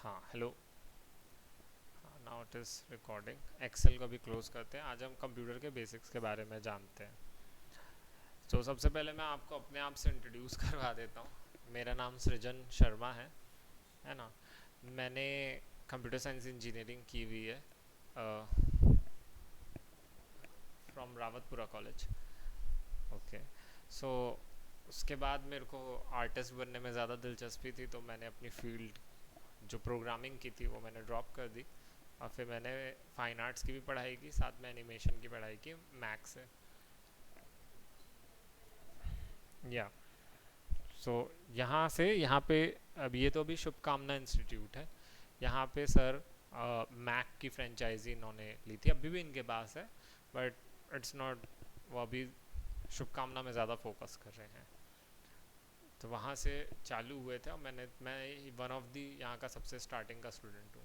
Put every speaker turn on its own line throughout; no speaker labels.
हाँ hello. Now it is recording. Excel को भी क्लोज करते हैं। आज हम कंप्यूटर के बेसिक्स के बारे में जानते हैं। तो सबसे पहले मैं आपको अपने आप से इंट्रोड्यूस करवा देता हूँ। मेरा नाम सृजन शर्मा है ना। मैंने कंप्यूटर साइंस इंजीनियरिंग की हुई है फ्रॉम रावतपुरा कॉलेज। ओके। सो उसके बाद मेरे को आर्टिस्ट बनने में ज़्यादा दिलचस्पी थी, तो मैंने अपनी फील्ड जो प्रोग्रामिंग की थी वो मैंने ड्रॉप कर दी। और फिर मैंने फाइन आर्ट्स की भी पढ़ाई की, साथ में एनिमेशन की पढ़ाई की मैक्स से। या सो यहाँ से यहाँ पे अब ये तो अभी शुभकामना इंस्टीट्यूट है। यहाँ पे सर मैक की फ्रेंचाइजी इन्होंने ली थी, अभी भी इनके पास है, बट इट्स नॉट। वो अभी शुभकामना में ज़्यादा फोकस कर रहे हैं। तो वहाँ से चालू हुए थे और मैं वन ऑफ दी यहाँ का सबसे स्टार्टिंग का स्टूडेंट हूँ।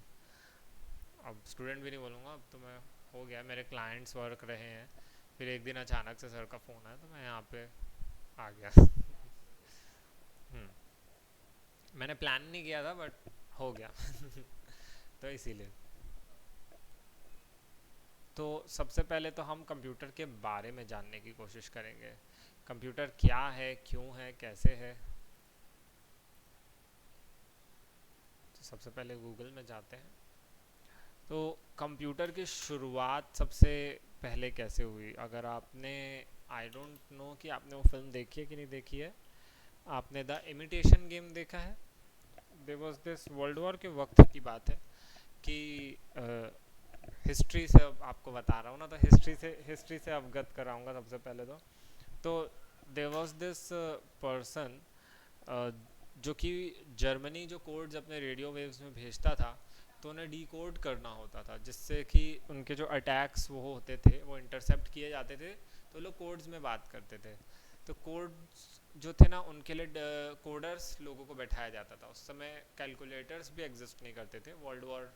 अब स्टूडेंट भी नहीं बोलूँगा, अब तो मैं हो गया। मेरे क्लाइंट्स वर्क रहे हैं। फिर एक दिन अचानक से सर का फ़ोन आया तो मैं यहाँ पे आ गया। मैंने प्लान नहीं किया था बट हो गया। तो इसीलिए तो सबसे पहले तो हम कंप्यूटर के बारे में जानने की कोशिश करेंगे। कंप्यूटर क्या है, क्यों है, कैसे है। तो सबसे पहले गूगल में जाते हैं। तो कंप्यूटर की शुरुआत सबसे पहले कैसे हुई? अगर आपने, आई डोंट नो कि आपने वो फिल्म देखी है कि नहीं देखी है। आपने द इमिटेशन गेम देखा है? There was this world war के वक्त की बात है कि हिस्ट्री से अब आपको बता रहा हूँ ना, तो हिस्ट्री से अवगत कराऊंगा सबसे पहले तो देयर वाज दिस पर्सन जो कि जर्मनी जो कोड्स अपने रेडियो वेव्स में भेजता था, तो उन्हें डी कोड करना होता था, जिससे कि उनके जो अटैक्स वो होते थे वो इंटरसेप्ट किए जाते थे। तो लोग कोड्स में बात करते थे। तो कोड्स जो थे ना, उनके लिए कोडर्स लोगों को बैठाया जाता था। उस समय कैलकुलेटर्स भी एग्जिस्ट नहीं करते थे, वर्ल्ड वॉर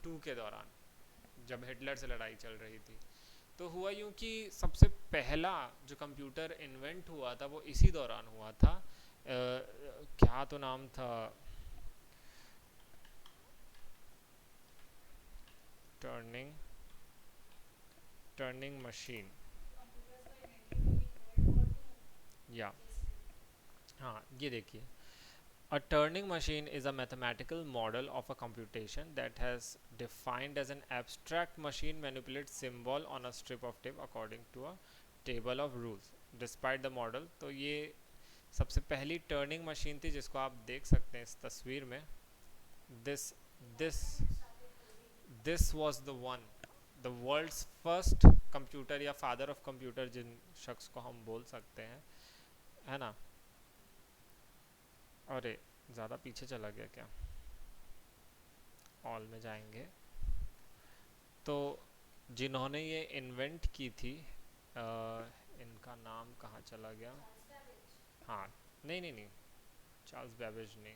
टू के दौरान, जब हिटलर से लड़ाई चल रही थी। तो हुआ यूं कि सबसे पहला जो कंप्यूटर इन्वेंट हुआ था वो इसी दौरान हुआ था। क्या तो नाम था, टर्निंग टर्निंग मशीन। या हाँ, ये देखिए। A turning machine is a mathematical model of a computation that has defined as an abstract machine manipulates symbol on a strip of tape according to a table of rules. Despite the model, तो ये सबसे पहली turning machine थी जिसको आप देख सकते हैं इस तस्वीर में। This this this was the one, the world's first computer या फादर ऑफ कंप्यूटर जिन शख्स को हम बोल सकते हैं, है ना। अरे, ज़्यादा पीछे चला गया क्या? ऑल में जाएंगे तो जिन्होंने ये इन्वेंट की थी, इनका नाम कहाँ चला गया? हाँ, नहीं नहीं नहीं, चार्ल्स बेबेज नहीं।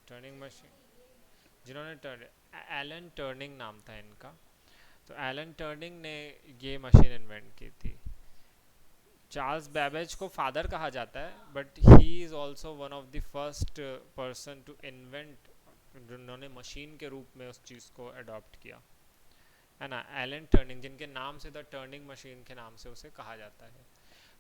टर्निंग मशीन जिन्होंने एलन टर्निंग नाम था इनका। तो एलन टर्निंग ने ये मशीन इन्वेंट की थी। चार्ल्स बैबेज को फादर कहा जाता है, but he is also one of the first person to invent, जिन्होंने मशीन के रूप में उस चीज़ को अडॉप्ट किया, है ना। एलन टर्निंग, जिनके नाम से द टर्निंग मशीन के नाम से उसे कहा जाता है।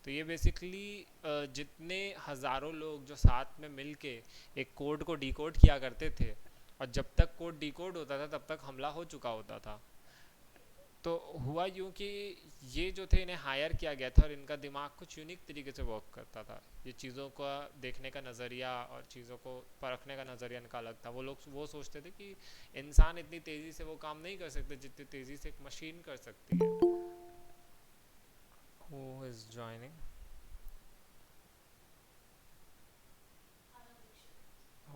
तो ये बेसिकली जितने हज़ारों लोग जो साथ में मिल के एक कोड को डिकोड किया करते थे, और जब तक कोड डिकोड होता था तब तक हमला हो चुका होता था। तो हुआ यूँ कि ये जो थे इन्हें हायर किया गया था और इनका दिमाग कुछ यूनिक तरीके से वर्क करता था। ये चीज़ों का देखने का नज़रिया और चीज़ों को परखने का नज़रिया इनका अलग था। वो लोग वो सोचते थे कि इंसान इतनी तेज़ी से वो काम नहीं कर सकते जितनी तेज़ी से एक मशीन कर सकती है। Who is joining?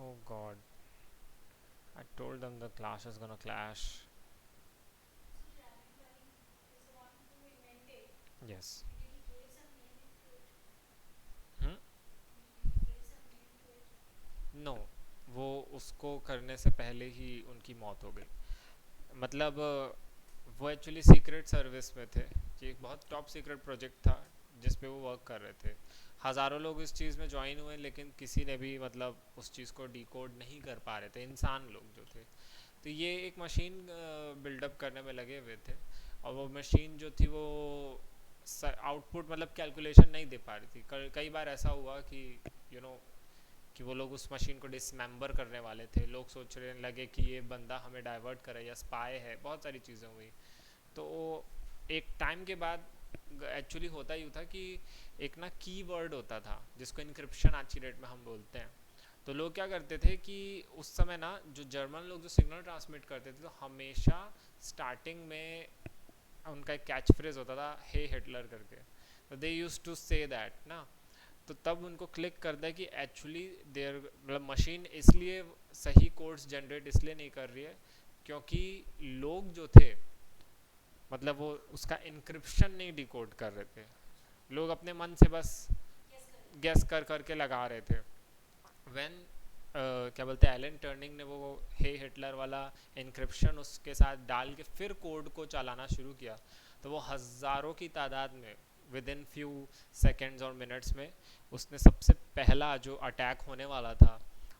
Oh God, I told them the class is gonna clash. Yes. hmm? No, वो उसको करने से पहले ही उनकी मौत हो गई। मतलब वो एक्चुअली सीक्रेट सर्विस में थे। ये एक बहुत टॉप सीक्रेट प्रोजेक्ट था, जिस पे वो वर्क कर रहे थे। हज़ारों लोग इस चीज़ में ज्वाइन हुए, लेकिन किसी ने भी मतलब उस चीज़ को डिकोड नहीं कर पा रहे थे, इंसान लोग जो थे। तो ये एक मशीन बिल्डअप करने में लगे हुए थे, और वो मशीन जो थी वो आउटपुट मतलब कैलकुलेशन नहीं दे पा रही थी। कई बार ऐसा हुआ कि यू you नो know, कि वो लोग उस मशीन को डिसमेंबर करने वाले थे। लोग सोच रहे लगे कि ये बंदा हमें डाइवर्ट करे या स्पाई है, बहुत सारी चीज़ें हुई। तो एक टाइम के बाद एक्चुअली होता ही था कि एक ना कीवर्ड होता था जिसको इनक्रिप्शन आज की डेट में हम बोलते हैं। तो लोग क्या करते थे कि उस समय ना जो जर्मन लोग जो सिग्नल ट्रांसमिट करते थे, तो हमेशा स्टार्टिंग में उनका एक कैच फ्रेज होता था, हे हिटलर करके। तो दे यूज टू से दैट ना। तो तब उनको क्लिक करता है कि एक्चुअली देयर मतलब मशीन इसलिए सही कोड्स जनरेट इसलिए नहीं कर रही है क्योंकि लोग जो थे मतलब वो उसका इंक्रिप्शन नहीं डिकोड कर रहे थे। लोग अपने मन से बस गेस कर करके लगा रहे थे। व्हेन क्या बोलते हैं, एलन टर्निंग ने वो हे हिटलर वाला इंक्रिप्शन उसके साथ डाल के फिर कोड को चलाना शुरू किया, तो वो हज़ारों की तादाद में विद इन फ्यू सेकेंड्स और मिनट्स में उसने सबसे पहला जो अटैक होने वाला था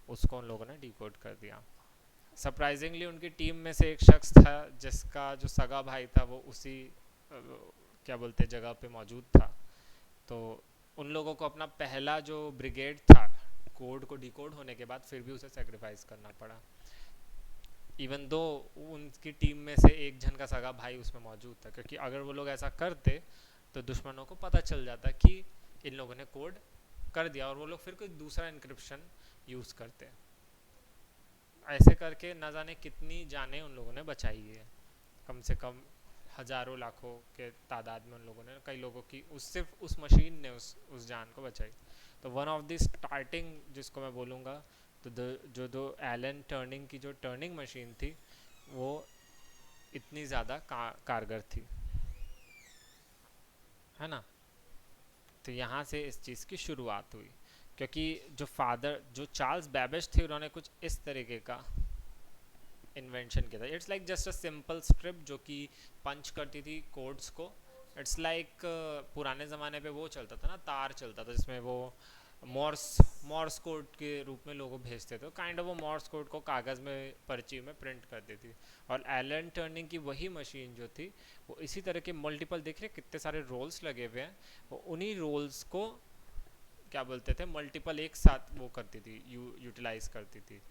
उसको उन लोगों ने डिकोड कर दिया। सरप्राइजिंगली उनकी टीम में से एक शख्स था जिसका जो सगा भाई था वो उसी क्या बोलते जगह पे मौजूद था। तो उन लोगों को अपना पहला जो ब्रिगेड था कोड को डिकोड होने के बाद फिर भी उसे सेक्रीफाइस करना पड़ा, इवन दो उनकी टीम में से एक जन का सगा भाई उसमें मौजूद था। क्योंकि अगर वो लोग ऐसा करते तो दुश्मनों को पता चल जाता कि इन लोगों ने कोड कर दिया, और वो लोग फिर कोई दूसरा इंक्रिप्शन यूज़ करते। ऐसे करके न जाने कितनी जानें उन लोगों ने बचाई है, कम से कम हज़ारों लाखों के तादाद में उन लोगों ने, कई लोगों की उस सिर्फ उस मशीन ने उस जान को बचाई। तो वन ऑफ द स्टार्टिंग जिसको मैं बोलूँगा, तो जो दो एलन टर्निंग की जो टर्निंग मशीन थी वो इतनी ज़्यादा कारगर थी, है ना। तो यहाँ से इस चीज़ की शुरुआत हुई, क्योंकि जो फादर जो चार्ल्स बैबेज थे उन्होंने कुछ इस तरीके का इन्वेंशन किया था। It's like just a simple strip जो कि पंच करती थी कोड्स को। इट्स लाइक पुराने ज़माने पे वो चलता था ना, तार चलता था जिसमें वो मॉर्स मॉर्स कोड के रूप में लोगों भेजते थे। काइंड ऑफ वो मॉर्स कोड को कागज़ में पर्ची में प्रिंट कर देती। और एलन टर्निंग की वही मशीन जो थी वो इसी तरह के मल्टीपल, देख रहे कितने सारे रोल्स लगे हुए हैं, वो उन्हीं रोल्स को क्या बोलते थे मल्टीपल एक साथ वो करती थी, यूटिलाइज करती थी।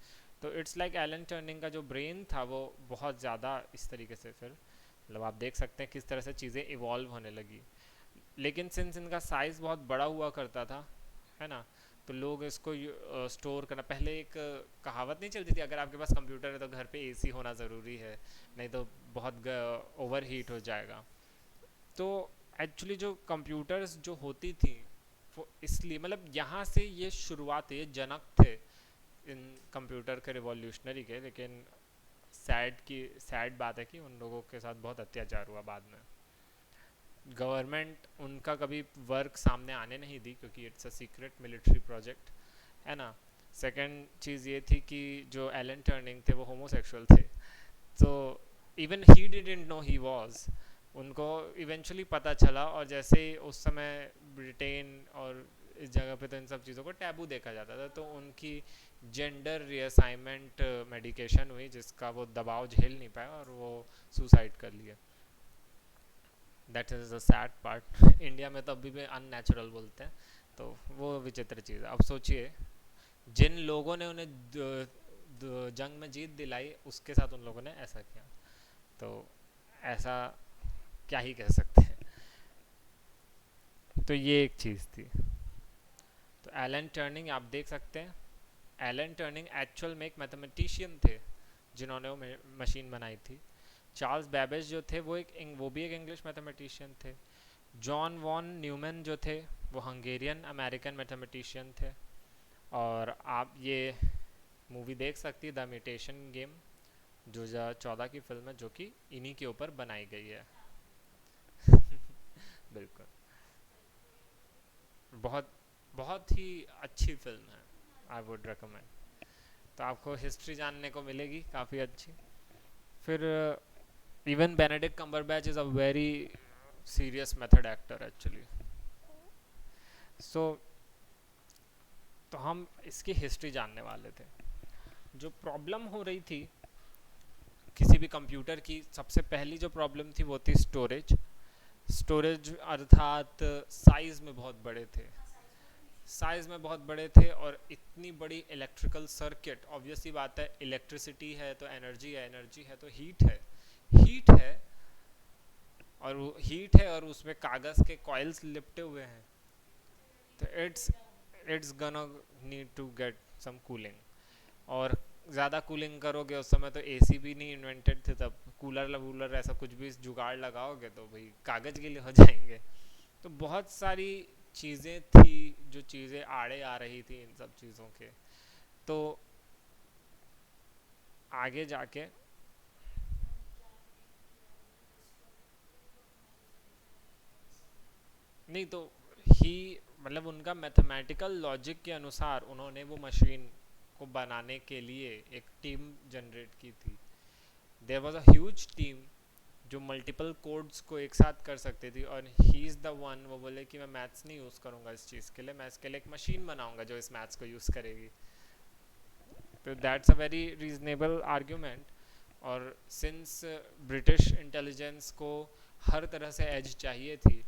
तो इट्स लाइक एलन टर्निंग का जो ब्रेन था वो बहुत ज़्यादा इस तरीके से फिर मतलब आप देख सकते हैं किस तरह से चीज़ें इवॉल्व होने लगी। लेकिन सिंस इनका साइज़ बहुत बड़ा हुआ करता था, है ना, तो लोग इसको स्टोर करना, पहले एक कहावत नहीं चलती थी, अगर आपके पास कंप्यूटर है तो घर पे एसी होना ज़रूरी है, नहीं तो बहुत ओवर हीट हो जाएगा। तो एक्चुअली जो कंप्यूटर्स जो होती थी वो इसलिए मतलब यहाँ से ये शुरुआत, ये जनक थे इन कंप्यूटर के रिवॉल्यूशनरी के। लेकिन सैड बात है कि उन लोगों के साथ बहुत अत्याचार हुआ बाद में। गवर्नमेंट उनका कभी वर्क सामने आने नहीं दी क्योंकि it's a secret military project, है ना। सेकंड चीज़ ये थी कि जो एलन टर्निंग थे वो होमोसेक्सुअल थे। तो even he didn't know he was, उनको इवेंचुअली पता चला। और जैसे ही उस समय ब्रिटेन और इस जगह पे तो इन सब चीज़ों को टैबू देखा जाता था, तो उनकी जेंडर रीअसाइनमेंट मेडिकेशन हुई जिसका वो दबाव झेल नहीं पाया और वो सुसाइड कर लिया। That is the sad part. India में तो अभी भी अननेचुरल बोलते हैं, तो वो विचित्र चीज़ है। अब सोचिए जिन लोगों ने उन्हें जंग में जीत दिलाई उसके साथ उन लोगों ने ऐसा किया, तो ऐसा क्या ही कह सकते हैं। तो ये एक चीज़ थी। तो एलन टर्निंग आप देख सकते हैं, एलन टर्निंग एक्चुअल में एक मैथमेटिशियन थे जिन्होंने वो मशीन बनाई थी। चार्ल्स बैबेज जो थे वो भी एक इंग्लिश मैथमेटिशियन थे। जॉन वॉन न्यूमैन जो थे वो हंगेरियन अमेरिकन मैथमेटिशियन थे। और आप ये मूवी देख सकती है द इमिटेशन गेम, 2014 की फिल्म है जो कि इन्हीं के ऊपर बनाई गई है। बिल्कुल, बहुत बहुत ही अच्छी फिल्म है, आई वुड रिकमेंड। तो आपको हिस्ट्री जानने को मिलेगी काफ़ी अच्छी। फिर even Benedict Cumberbatch is a very serious method actor actually. So तो हम इसकी हिस्ट्री जानने वाले थे। जो प्रॉब्लम हो रही थी किसी भी कंप्यूटर की, सबसे पहली जो प्रॉब्लम थी वो थी स्टोरेज। स्टोरेज अर्थात साइज़ में बहुत बड़े थे, साइज़ में बहुत बड़े थे, और इतनी बड़ी इलेक्ट्रिकल सर्किट, ऑब्वियसली बात है, इलेक्ट्रिसिटी है तो एनर्जी है, एनर्जी है तो हीट है, हीट है, और वो हीट है और उसमें कागज़ के कॉइल्स लिपटे हुए हैं, तो it's gonna need to get some cooling. और ज़्यादा कूलिंग करोगे, उस समय तो एसी भी नहीं इन्वेंटेड थे तब, कूलर वूलर ऐसा कुछ भी जुगाड़ लगाओगे तो भाई कागज़ के लिए हो जाएंगे। तो बहुत सारी चीज़ें थी, जो चीज़ें आड़े आ रही थी इन सब चीज़ों के। तो आगे जाके, नहीं तो ही, मतलब उनका मैथमेटिकल लॉजिक के अनुसार उन्होंने वो मशीन को बनाने के लिए एक टीम जनरेट की थी। There was a huge team जो मल्टीपल कोड्स को एक साथ कर सकती थी, और ही इज़ द वन, वो बोले कि मैं मैथ्स नहीं यूज़ करूँगा इस चीज़ के लिए, मैं इसके लिए एक मशीन बनाऊँगा जो इस मैथ्स को यूज़ करेगी। तो that's a very reasonable argument. और सिंस ब्रिटिश इंटेलिजेंस को हर तरह से एज चाहिए थी,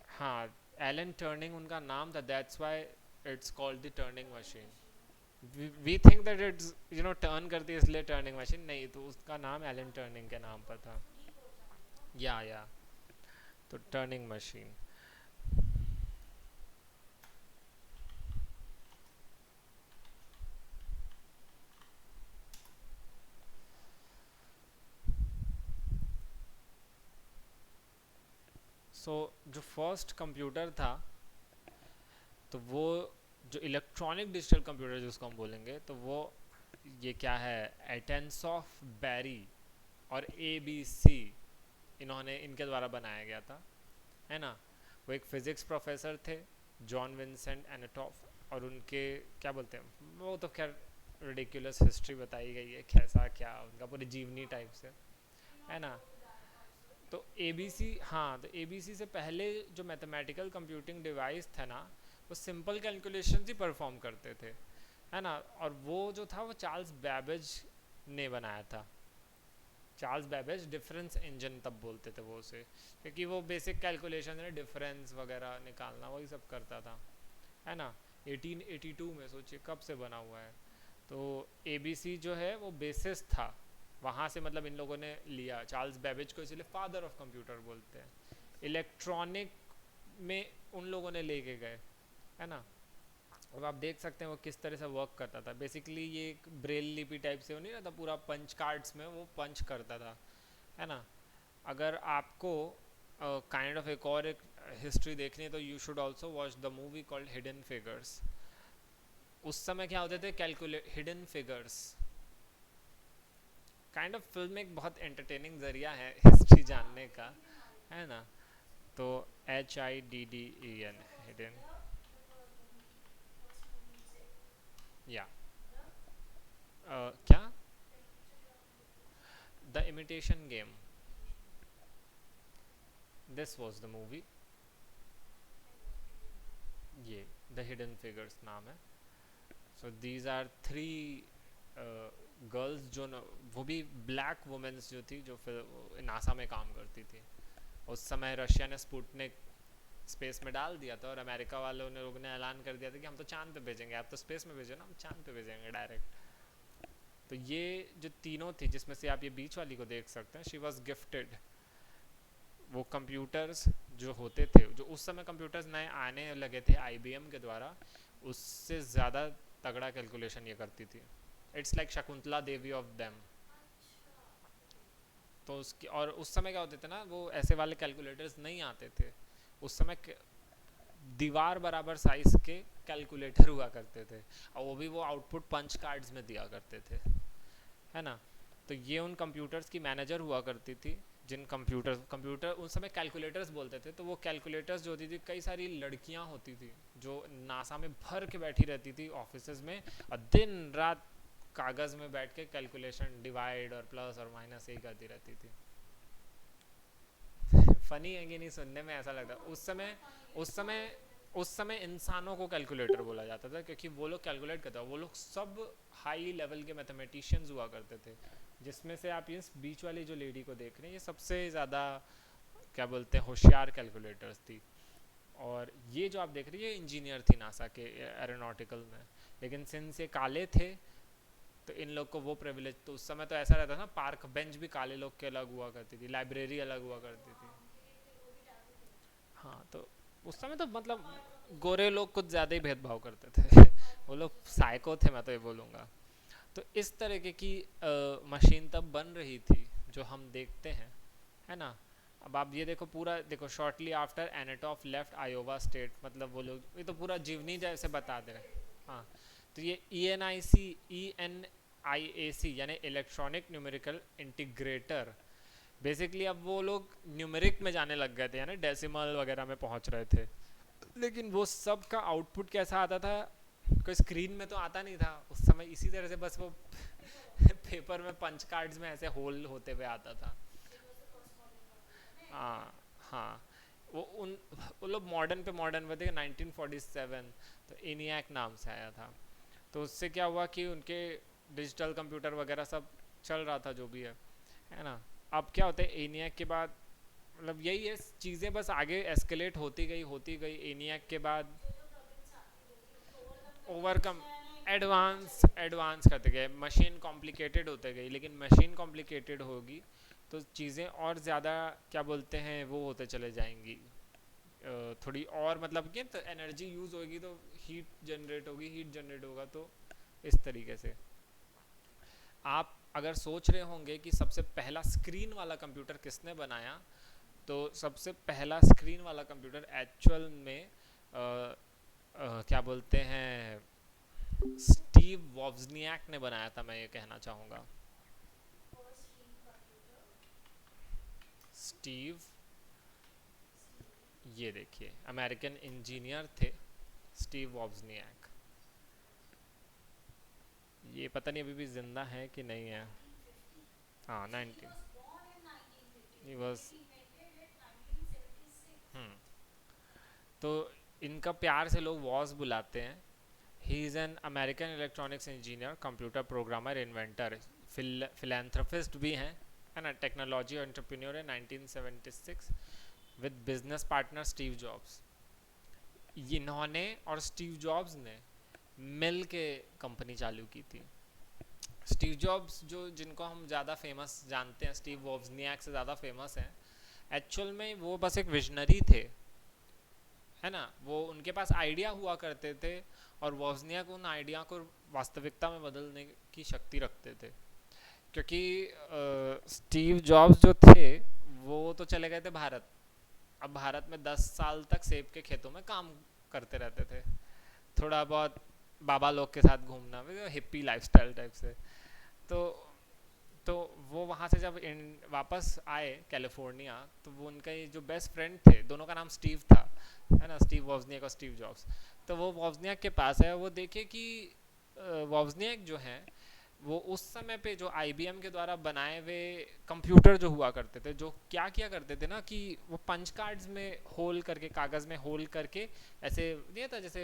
हाँ, एलन टर्निंग उनका नाम था, that's why it's called the Turing machine. We think that it's turn करती है इसलिए टर्निंग मशीन, नहीं, तो उसका नाम एलन टर्निंग के नाम पर था। या तो टर्निंग मशीन। सो जो फर्स्ट कंप्यूटर था, तो वो जो इलेक्ट्रॉनिक डिजिटल कंप्यूटर जिसको हम बोलेंगे, तो वो ये क्या है, एटेंसॉफ बैरी और ABC, इन्होंने इनके द्वारा बनाया गया था, है ना। वो एक फिज़िक्स प्रोफेसर थे, जॉन विंसेंट एनाटॉफ, और उनके क्या बोलते हैं, वो तो खैर रिडिकुलस हिस्ट्री बताई गई है, कैसा क्या उनका पूरी जीवनी टाइप से, है ना। तो ABC, हाँ, तो ABC से पहले जो मैथमेटिकल कंप्यूटिंग डिवाइस था ना, वो सिंपल कैलकुलेशन ही परफॉर्म करते थे, है ना। और वो जो था वो चार्ल्स बैबेज ने बनाया था। चार्ल्स बैबेज डिफरेंस इंजन तब बोलते थे वो उसे, क्योंकि वो बेसिक कैलकुलेशन है, डिफरेंस वगैरह निकालना वही सब करता था, है ना। 1882 में, सोचिए कब से बना हुआ है। तो ABC जो है वो बेसिस था, वहाँ से मतलब इन लोगों ने लिया, चार्ल्स बैबेज को इसलिए फादर ऑफ कंप्यूटर बोलते हैं। इलेक्ट्रॉनिक में उन लोगों ने लेके गए, है ना। अब आप देख सकते हैं वो किस तरह से वर्क करता था। बेसिकली ये एक ब्रेल लिपि टाइप से, वो नहीं रहता पूरा पंच कार्ड्स में वो पंच करता था, है ना। अगर आपको काइंड ऑफ एक और एक हिस्ट्री देखनी है तो you should also watch the movie called hidden figures. उस समय क्या होते थे, calculate hidden figures, kind of film एक बहुत एंटरटेनिंग जरिया है हिस्ट्री जानने का, है ना। तो HIDDEN, हिडन, या क्या, the imitation game, this was the movie, ये द हिडन फिगर्स नाम है। So these are three girls जो वो भी ब्लैक वुमेन्स जो थी, जो फिर नासा में काम करती थी। उस समय रशिया ने स्पुतनिक स्पेस में डाल दिया था, और अमेरिका वालों ने लोगों ने ऐलान कर दिया था कि हम तो चांद पे भेजेंगे, आप तो स्पेस में भेजो ना, हम चांद पे भेजेंगे डायरेक्ट। तो ये जो तीनों थी, जिसमें से आप ये बीच वाली को देख सकते हैं, शी वॉज गिफ्टेड वो कंप्यूटर्स जो होते थे, जो उस समय कंप्यूटर्स नए आने लगे थे IBM के द्वारा, उससे ज़्यादा तगड़ा कैलकुलेशन ये करती थी। It's like Shakuntala Devi of them. तो उसकी, और उस समय क्या होते थे ना, वो ऐसे वाले कैलकुलेटर्स नहीं आते थे उस समय, दीवार बराबर साइज के कैलकुलेटर हुआ करते थे, और वो भी वो आउटपुट पंच कार्ड्स में दिया करते थे, है ना। तो ये उन कंप्यूटर्स की मैनेजर हुआ करती थी, जिन कंप्यूटर उस समय कैलकुलेटर्स बोलते थे। तो वो कैलकुलेटर्स जो होती थी, कई सारी लड़कियां होती थी जो नासा में भर के बैठी रहती थी ऑफिस में, और दिन रात कागज़ में बैठ के कैलकुलेशन, डिवाइड और प्लस और माइनस यही करती रहती थी। फनी है कि नहीं, सुनने में ऐसा लगता है। उस समय उस समय इंसानों को कैलकुलेटर बोला जाता था, क्योंकि वो लोग कैलकुलेट करते, वो लोग सब हाई लेवल के मैथमेटिशियंस हुआ करते थे। जिसमें से आप इस बीच वाली जो लेडी को देख रहे हैं, ये सबसे ज़्यादा क्या बोलते हैं होशियार कैलकुलेटर्स थी। और ये जो आप देख रही है इंजीनियर थी नासा के एरोनॉटिकल में। लेकिन सिंस ये काले थे तो इन लोग को वो प्रिविलेज, तो उस समय तो ऐसा रहता था ना, पार्क बेंच भी काले लोग के अलग हुआ करती थी, लाइब्रेरी अलग हुआ करती थी। हाँ, तो उस समय तो मतलब गोरे लोग कुछ ज़्यादा ही भेदभाव करते थे वो लोग साइको थे, मैं तो ये बोलूँगा। तो इस तरीके की मशीन तब बन रही थी जो हम देखते हैं, है ना। अब आप ये देखो, पूरा देखो, shortly after Anatoff left Iowa State, मतलब वो लोग, ये तो पूरा जीवनी जैसे बता दे रहे हैं। हाँ, तो ये ENIC यानी इलेक्ट्रॉनिक न्यूमेरिकल इंटीग्रेटर, बेसिकली अब वो लोग न्यूमेरिक में जाने लग गए थे, यानी डेसिमल वगैरह में पहुंच रहे थे। लेकिन वो सब का आउटपुट कैसा आता था, कोई स्क्रीन में तो आता नहीं था उस समय, इसी तरह से बस वो पेपर में पंच कार्ड्स में ऐसे होल होते हुए आता था। हाँ हाँ, वो लोग मॉडर्न पे मॉडर्न हुए थे 1947, तो एनियाक नाम से आया था। तो उससे क्या हुआ कि उनके डिजिटल कंप्यूटर वगैरह सब चल रहा था जो भी है ना। अब क्या होता है एनियाक के बाद, मतलब यही है, चीज़ें बस आगे एस्केलेट होती गई एनियाक के बाद। ओवरकम, एडवांस करते गए, मशीन कॉम्प्लिकेटेड होते गई, लेकिन मशीन कॉम्प्लिकेटेड होगी तो चीज़ें और ज़्यादा क्या बोलते हैं वो होते चले जाएंगी। थोड़ी और मतलब कि तो एनर्जी यूज़ होगी तो हीट जनरेट होगा, तो इस तरीके से आप अगर सोच रहे होंगे कि सबसे पहला स्क्रीन वाला कंप्यूटर किसने बनाया, तो सबसे पहला स्क्रीन वाला कंप्यूटर एक्चुअल में क्या बोलते हैं स्टीव वॉज्नियाक ने बनाया था, मैं ये कहना चाहूँगा। स्टीव, ये देखिए अमेरिकन इंजीनियर थे स्टीव वॉज्नियाक। ये पता नहीं अभी भी जिंदा है कि नहीं है। हाँ 19, ही वॉज, तो इनका प्यार से लोग वॉज बुलाते हैं। He is an American electronics engineer, computer programmer, inventor, philanthropist भी हैं, है ना, टेक्नोलॉजी एंटरप्रेन्योर है 1976, with business partner Steve jobs. इन्होंने और स्टीव जॉब्स ने मिल के कंपनी चालू की थी। स्टीव जॉब्स जो जिनको हम ज़्यादा फेमस जानते हैं, स्टीव वॉज्नियाक से ज़्यादा फेमस हैं, एक्चुअल में वो बस एक विजनरी थे, है ना। वो उनके पास आइडिया हुआ करते थे और वॉज्नियाक उन आइडिया को वास्तविकता में बदलने की शक्ति रखते थे। क्योंकि स्टीव जॉब्स जो थे वो तो चले गए थे भारत। अब भारत में 10 साल तक सेब के खेतों में काम करते रहते थे, थोड़ा बहुत बाबा लोग के साथ घूमना, हिप्पी लाइफस्टाइल टाइप से। तो तो वो वहाँ से जब वापस आए कैलिफोर्निया, तो वो उनका जो बेस्ट फ्रेंड थे, दोनों का नाम स्टीव था, है ना, स्टीव वॉज्नियाक और स्टीव जॉब्स। तो वो वॉज्नियाक के पास है, वो देखे कि वॉज्नियाक जो हैं वो उस समय पे जो IBM के द्वारा बनाए हुए कंप्यूटर जो हुआ करते थे, जो क्या किया करते थे ना, कि वो पंच कार्ड्स में होल करके, कागज़ में होल करके, ऐसे नहीं था जैसे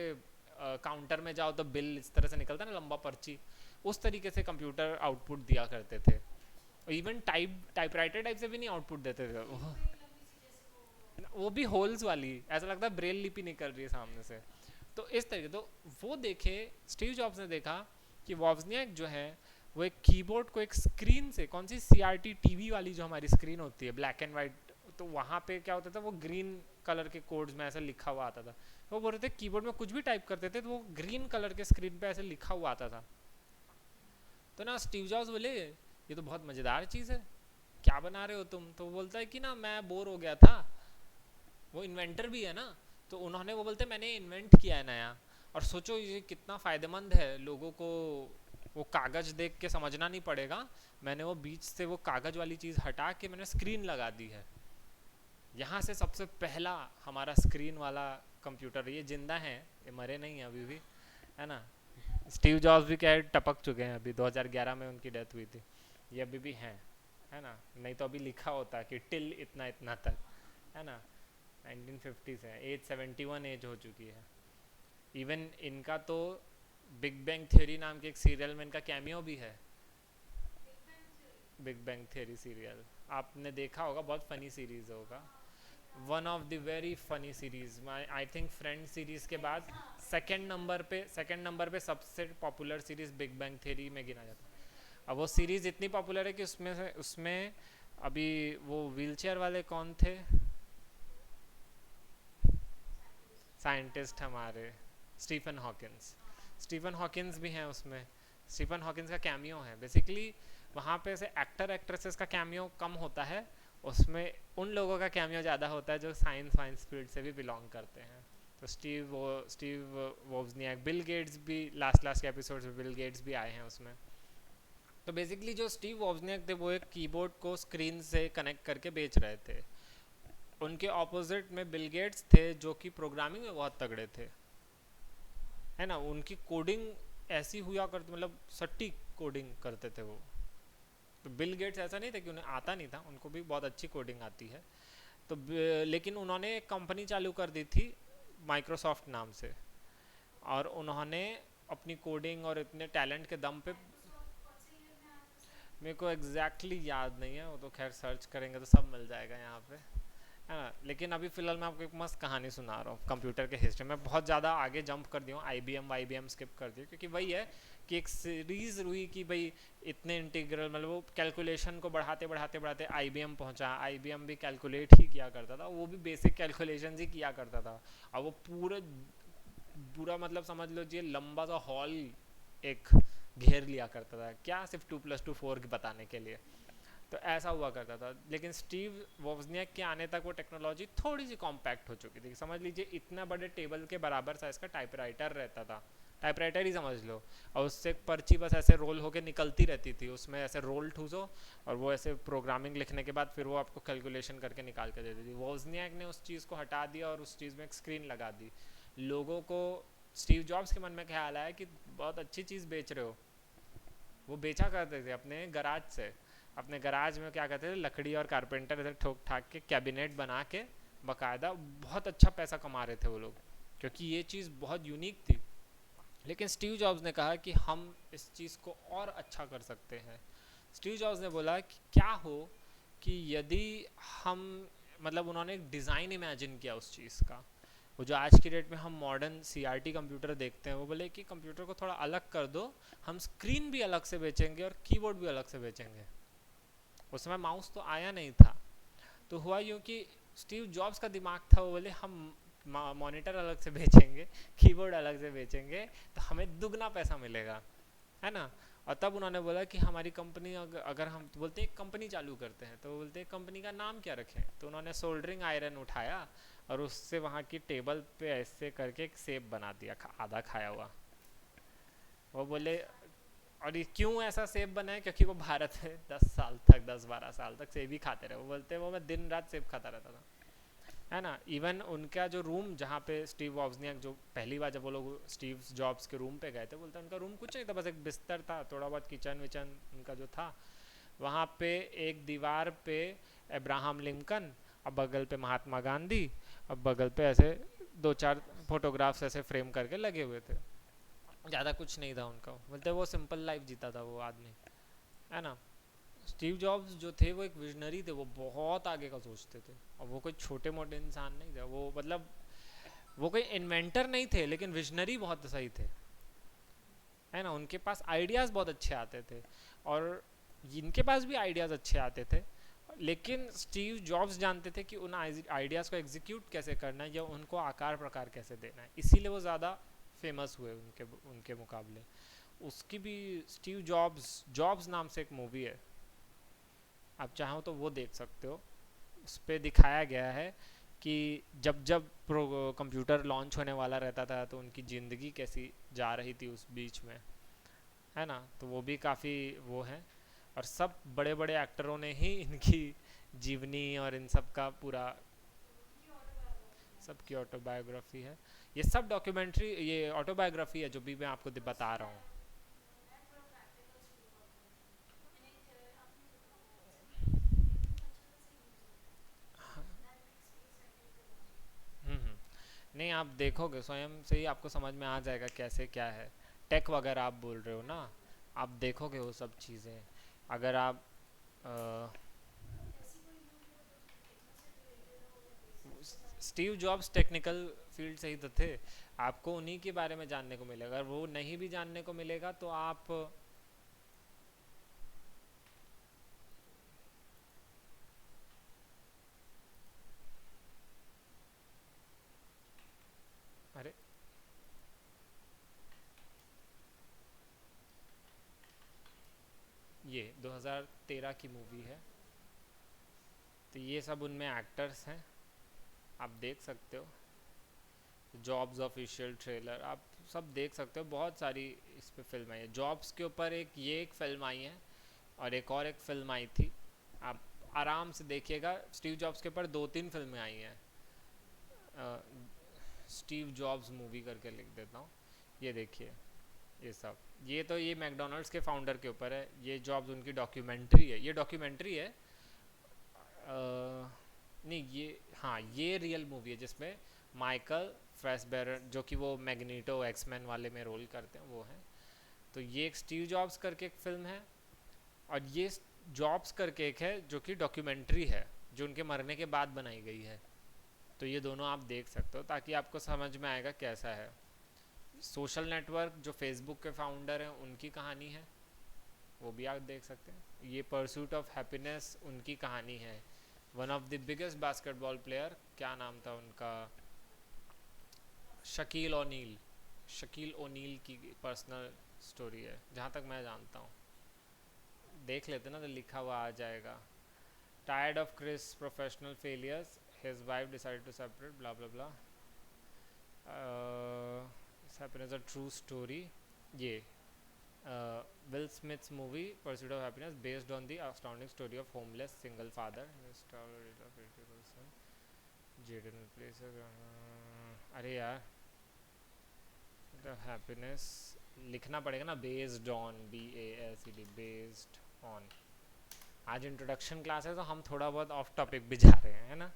काउंटर में जाओ तो बिल इस तरह से निकलता ना, लंबा पर्ची, उस तरीके से कंप्यूटर आउटपुट दिया करते थे। इवन टाइपराइटर टाइप से भी नहीं आउटपुट देते थे वो भी होल्स वाली, ऐसा लगता है ब्रेल लिपि निकल रही है सामने से। तो इस तरीके, तो वो देखे, स्टीव जॉब्स ने देखा कि वॉज्नियाक जो है वो एक कीबोर्ड को एक स्क्रीन से, कौन सी CRT TV वाली जो हमारी स्क्रीन होती है ब्लैक एंड वाइट, तो वहाँ पे क्या होता था, वो ग्रीन कलर के कोड्स में ऐसा लिखा हुआ आता था। वो बोल रहे थे कीबोर्ड में कुछ भी टाइप करते थे तो वो ग्रीन कलर के स्क्रीन पे ऐसे लिखा हुआ आता था। तो ना स्टीव जॉब्स बोले ये तो बहुत मज़ेदार चीज़ है, क्या बना रहे हो तुम। तो वो बोलता है कि ना मैं बोर हो गया था, वो इन्वेंटर भी है ना, तो उन्होंने, वो बोलते मैंने इन्वेंट किया है नया, और सोचो ये कितना फ़ायदेमंद है लोगों को, वो कागज़ देख के समझना नहीं पड़ेगा, मैंने वो बीच से वो कागज़ वाली चीज़ हटा के मैंने स्क्रीन लगा दी है। यहाँ से सबसे पहला हमारा स्क्रीन वाला कंप्यूटर, ये जिंदा है, ये मरे नहीं हैं अभी भी, है ना। स्टीव जॉब्स भी क्या है, टपक चुके हैं, अभी 2011 में उनकी डेथ हुई थी, ये अभी भी हैं, है ना, नहीं तो अभी लिखा होता कि टिल इतना इतना तक, है ना, 1950 से है, एज 71 एज हो चुकी है। इवन इनका तो बिग बैंग थ्योरी नाम के एक सीरियल में इनका कैमियो भी है। बिग बैंग थ्योरी सीरियल आपने देखा होगा, बहुत फनी सीरीज होगा, one of the very funny series. I think friend series के बाद सेकंड नंबर पे सबसे popular series big bang theory में गिना जाता है। अब वो सीरीज इतनी पॉपुलर है कि उसमें अभी वो व्हीलचेयर वाले कौन थे, साइंटिस्ट हमारे, स्टीफन हॉकिंस। स्टीफन हॉकिंस भी हैं उसमें। स्टीफन हॉकिंस का कैमियो है बेसिकली। वहाँ पे से एक्टर एक्ट्रेसेस का कैमियो कम होता है, उसमें उन लोगों का कैमियो ज़्यादा होता है जो साइंस वाइंस फील्ड से भी बिलोंग करते हैं। तो स्टीव वोजनियाक, बिल गेट्स भी लास्ट लास्ट के एपिसोड्स में बिल गेट्स भी आए हैं उसमें। तो बेसिकली जो स्टीव वोजनियाक थे वो एक कीबोर्ड को स्क्रीन से कनेक्ट करके बेच रहे थे। उनके ऑपोजिट में बिल गेट्स थे जो कि प्रोग्रामिंग में बहुत तगड़े थे, है ना। उनकी कोडिंग ऐसी हुआ करती, मतलब सटीक कोडिंग करते थे वो। तो बिल गेट्स ऐसा नहीं था कि उन्हें आता नहीं था, उनको भी बहुत अच्छी कोडिंग आती है। तो लेकिन उन्होंने एक कंपनी चालू कर दी थी माइक्रोसॉफ्ट नाम से, और उन्होंने अपनी कोडिंग और इतने टैलेंट के दम पे, मेरे को एग्जैक्टली याद नहीं है, वो तो खैर सर्च करेंगे तो सब मिल जाएगा यहाँ पे, है ना। लेकिन अभी फिलहाल मैं आपको एक मस्त कहानी सुना रहा हूँ कंप्यूटर के हिस्ट्री में। बहुत ज़्यादा आगे जंप कर दिया हूँ, आई बी एम स्किप कर दिया, क्योंकि वही है कि एक सीरीज़ हुई कि भाई इतने इंटीग्रल, मतलब वो कैलकुलेशन को बढ़ाते बढ़ाते बढ़ाते आई पहुँचा। आई भी कैलकुलेट ही किया करता था, वो भी बेसिक कैलकुलेशन ही किया करता था। और वो पूरे पूरा मतलब समझ लो जी लंबा सा हॉल एक घेर लिया करता था, क्या सिर्फ 2+2 4 बताने के लिए। तो ऐसा हुआ करता था। लेकिन स्टीव वोजनियाक के आने तक वो टेक्नोलॉजी थोड़ी सी कॉम्पैक्ट हो चुकी थी। समझ लीजिए इतना बड़े टेबल के बराबर साइज का टाइपराइटर रहता था, टाइपराइटर ही समझ लो। और उससे एक पर्ची बस ऐसे रोल होके निकलती रहती थी, उसमें ऐसे रोल ठूसो और वो ऐसे प्रोग्रामिंग लिखने के बाद फिर वो आपको कैलकुलेशन करके निकाल के देती थी। वोजनियाक ने उस चीज़ को हटा दिया और उस चीज़ में एक स्क्रीन लगा दी। लोगों को, स्टीव जॉब्स के मन में ख्याल आया कि बहुत अच्छी चीज़ बेच रहे हो। वो बेचा करते थे अपने गराज से। अपने गराज में क्या करते थे, लकड़ी और कारपेंटर इधर ठोक ठाक के कैबिनेट बना के बाकायदा बहुत अच्छा पैसा कमा रहे थे वो लोग, क्योंकि ये चीज़ बहुत यूनिक थी। लेकिन स्टीव जॉब्स ने कहा कि हम इस चीज़ को और अच्छा कर सकते हैं। स्टीव जॉब्स ने बोला कि क्या हो कि यदि हम, मतलब उन्होंने एक डिज़ाइन इमेजिन किया उस चीज़ का। वो जो आज की डेट में हम मॉडर्न CRT कंप्यूटर देखते हैं, वो बोले कि कंप्यूटर को थोड़ा अलग कर दो, हम स्क्रीन भी अलग से बेचेंगे और कीबोर्ड भी अलग से बेचेंगे। उस समय माउस तो आया नहीं था। तो हुआ यूँ कि स्टीव जॉब्स का दिमाग था, वो बोले हम मॉनिटर अलग से बेचेंगे, कीबोर्ड अलग से बेचेंगे, तो हमें दुगना पैसा मिलेगा, है ना। और तब उन्होंने बोला कि हमारी कंपनी, अगर हम तो बोलते हैं कंपनी चालू करते हैं, तो बोलते हैं कंपनी का नाम क्या रखें। तो उन्होंने सोल्डरिंग आयरन उठाया और उससे वहाँ की टेबल पे ऐसे करके एक सेब बना दिया, आधा खाया हुआ। वो बोले, और ये क्यों ऐसा सेब बना है, क्योंकि वो भारत में 10 साल तक, 10-12 साल तक सेब ही खाते रहे। वो बोलते हैं वो मैं दिन रात सेब खाता रहता था, है ना। इवन उनका जो रूम, जहाँ पे स्टीव वॉजनियाक, जो पहली बार जब वो लोग स्टीव जॉब्स के रूम पे गए थे, बोलते हैं उनका रूम कुछ नहीं था, बस एक बिस्तर था, थोड़ा बहुत किचन विचन उनका जो था। वहाँ पे एक दीवार पे अब्राहम लिंकन, और बगल पे महात्मा गांधी, और बगल पे ऐसे 2-4 फोटोग्राफ्स ऐसे फ्रेम करके लगे हुए थे। ज़्यादा कुछ नहीं था उनका, बोलते वो सिंपल लाइफ जीता था वो आदमी, है ना। स्टीव जॉब्स जो थे वो एक विजनरी थे, वो बहुत आगे का सोचते थे। और वो कोई छोटे मोटे इंसान नहीं थे, वो मतलब वो कोई इन्वेंटर नहीं थे, लेकिन विजनरी बहुत सही थे, है ना। उनके पास आइडियाज़ बहुत अच्छे आते थे, और इनके पास भी आइडियाज़ अच्छे आते थे। लेकिन स्टीव जॉब्स जानते थे कि उन आइडियाज़ को एग्जीक्यूट कैसे करना है, या उनको आकार प्रकार कैसे देना है, इसीलिए वो ज़्यादा फेमस हुए उनके उनके मुकाबले। उसकी भी स्टीव जॉब्स, जॉब्स नाम से एक मूवी है, आप चाहो तो वो देख सकते हो। उस पर दिखाया गया है कि जब जब कंप्यूटर लॉन्च होने वाला रहता था तो उनकी ज़िंदगी कैसी जा रही थी उस बीच में, है ना। तो वो भी काफ़ी वो है। और सब बड़े बड़े एक्टरों ने ही इनकी जीवनी और इन सब का पूरा, सबकी ऑटोबायोग्राफी है। ये सब डॉक्यूमेंट्री, ये ऑटोबायोग्राफी है जो भी मैं आपको बता रहा हूँ। नहीं, आप देखोगे स्वयं से ही आपको समझ में आ जाएगा कैसे क्या है। टेक वगैरह आप बोल रहे हो ना, आप देखोगे वो सब चीज़ें। अगर आप स्टीव जॉब्स टेक्निकल फील्ड से ही तो थे, आपको उन्हीं के बारे में जानने को मिलेगा। अगर वो नहीं भी जानने को मिलेगा तो आप, अरे ये 2013 की मूवी है, तो ये सब उनमें एक्टर्स हैं, आप देख सकते हो। जॉब्स ऑफिशियल ट्रेलर आप सब देख सकते हो, बहुत सारी इस पे फिल्म आई है जॉब्स के ऊपर। एक फिल्म आई है और एक फिल्म आई थी, आप आराम से देखिएगा। स्टीव जॉब्स के ऊपर दो तीन फिल्में आई हैं। स्टीव जॉब्स मूवी करके लिख देता हूँ, ये देखिए। ये सब, ये मैकडोनल्ड्स के फाउंडर के ऊपर है। ये जॉब्स उनकी डॉक्यूमेंट्री है, ये डॉक्यूमेंट्री है। नहीं ये, हाँ ये रियल मूवी है जिसमें माइकल फैसबेरर, जो कि वो मैग्नीटो एक्समैन वाले में रोल करते हैं, वो हैं। तो ये एक स्टीव जॉब्स करके एक फिल्म है, और ये जॉब्स करके एक है जो कि डॉक्यूमेंट्री है, जो उनके मरने के बाद बनाई गई है। तो ये दोनों आप देख सकते हो ताकि आपको समझ में आएगा कैसा है। सोशल नेटवर्क जो फेसबुक के फाउंडर हैं उनकी कहानी है, वो भी आप देख सकते हैं। ये परसूट ऑफ हैप्पीनेस उनकी कहानी है। One of the biggest basketball player, क्या नाम था उनका, शकील ओनील, शकील ओनील की पर्सनल स्टोरी है जहाँ तक मैं जानता हूँ। देख लेते ना तो लिखा हुआ आ जाएगा। Tired of Chris professional failures, his wife decided to separate, blah blah blah. Happiness a true story. ये Will Smith's movie Pursuit of Happiness based on the astounding story of homeless single father. Jaden plays a, अरे यार, The Happiness लिखना पड़ेगा ना, based on, BASED, based on। आज introduction class है तो हम थोड़ा बहुत ऑफ टॉपिक भी जा रहे हैं, है ना।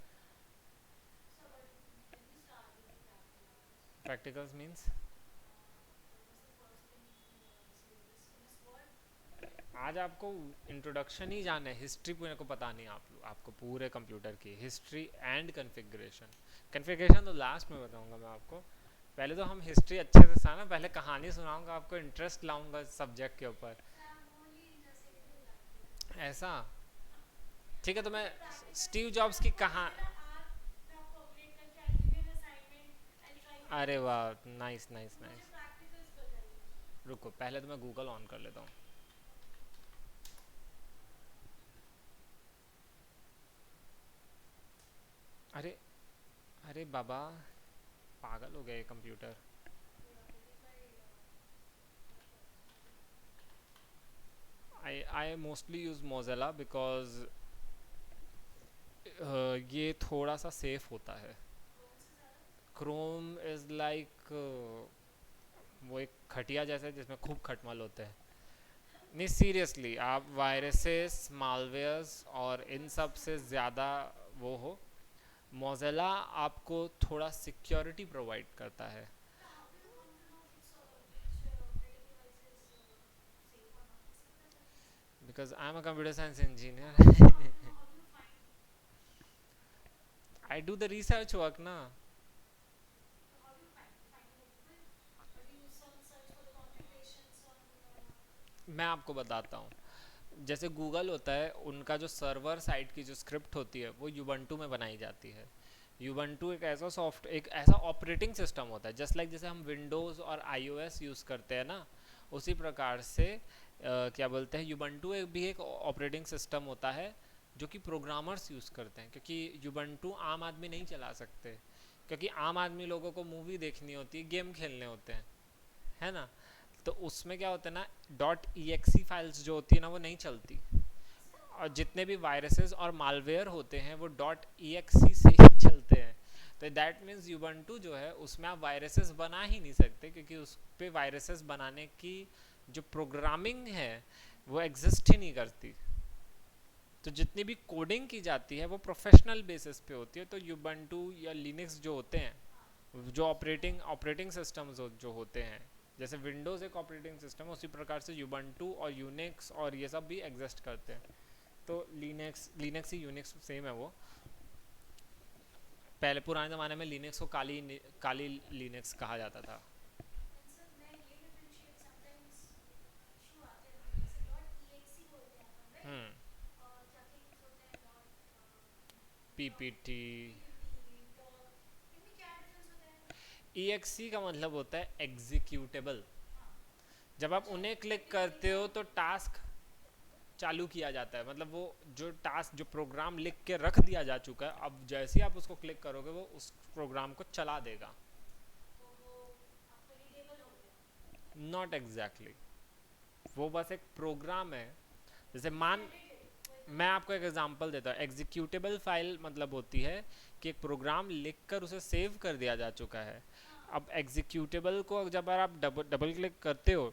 प्रैक्टिकल्स मीन्स, आज आपको इंट्रोडक्शन ही जाना है, हिस्ट्री पूरे को पता नहीं। आपको पूरे कंप्यूटर की हिस्ट्री एंड कॉन्फ़िगरेशन। कॉन्फ़िगरेशन तो लास्ट में बताऊंगा मैं आपको, पहले तो हम हिस्ट्री अच्छे से ना, पहले कहानी सुनाऊंगा आपको, इंटरेस्ट लाऊंगा सब्जेक्ट के ऊपर। ऐसा, ठीक है, तो मैं स्टीव जॉब्स की कहाँ, अरे वाह, नाइस नाइस नाइस। रुको पहले तो मैं गूगल ऑन कर लेता हूँ। अरे, अरे बाबा, पागल हो गया ये computer. I mostly use Mozilla because ये थोड़ा सा सेफ होता है। क्रोम इज़ लाइक, वो एक खटिया जैसा है जिसमें खूब खटमल होते हैं। नहीं सीरियसली, आप वायरसेस, मालवेयर्स और इन सब से ज़्यादा वो हो, मोज़ेला आपको थोड़ा सिक्योरिटी प्रोवाइड करता है। Because I am a computer science engineer. I do the research work ना। मैं आपको बताता हूँ, जैसे गूगल होता है, उनका जो सर्वर साइट की जो स्क्रिप्ट होती है वो यूबंटू में बनाई जाती है। यूबंटू एक ऐसा ऑपरेटिंग सिस्टम होता है, जस्ट लाइक जैसे हम विंडोज़ और आईओएस यूज़ करते हैं ना, उसी प्रकार से क्या बोलते हैं, यूबंटू भी एक ऑपरेटिंग सिस्टम होता है जो कि प्रोग्रामर्स यूज़ करते हैं, क्योंकि यूबंटू आम आदमी नहीं चला सकते, क्योंकि आम आदमी लोगों को मूवी देखनी होती है, गेम खेलने होते हैं, है ना। तो उसमें क्या होता है ना, .exe फाइल्स जो होती है ना वो नहीं चलती, और जितने भी वायरसेस और मालवेयर होते हैं वो .exe से ही चलते हैं। तो दैट मीन्स यूबंटू जो है उसमें आप वायरसेस बना ही नहीं सकते, क्योंकि उस पर वायरसेस बनाने की जो प्रोग्रामिंग है वो एग्जिस्ट ही नहीं करती। तो जितनी भी कोडिंग की जाती है वो प्रोफेशनल बेसिस पे होती है। तो यूबंटू या लिनक्स जो होते हैं जो ऑपरेटिंग सिस्टम्स जो होते हैं, जैसे विंडोज़ एक ऑपरेटिंग सिस्टम है, उसी प्रकार से यूबंटू और यूनिक्स और ये सब भी एग्जिस्ट करते हैं। तो लिनक्स लिनक्स ही यूनिक्स सेम है वो। पहले पुराने ज़माने में लिनक्स को काली काली लिनक्स कहा जाता था। हम्म। पीपीटी। EXE का मतलब होता है एग्जीक्यूटेबल। जब आप उन्हें क्लिक करते हो तो टास्क चालू किया जाता है, मतलब वो जो टास्क जो प्रोग्राम लिख के रख दिया जा चुका है, अब जैसे ही आप उसको क्लिक करोगे वो उस प्रोग्राम को चला देगा। Not exactly exactly. वो बस एक प्रोग्राम है। जैसे मान मैं आपको एक एग्जांपल देता हूँ। एग्जीक्यूटेबल फाइल मतलब होती है कि एक प्रोग्राम लिखकर उसे सेव कर दिया जा चुका है। अब एग्जीक्यूटेबल को जब आप डबल क्लिक करते हो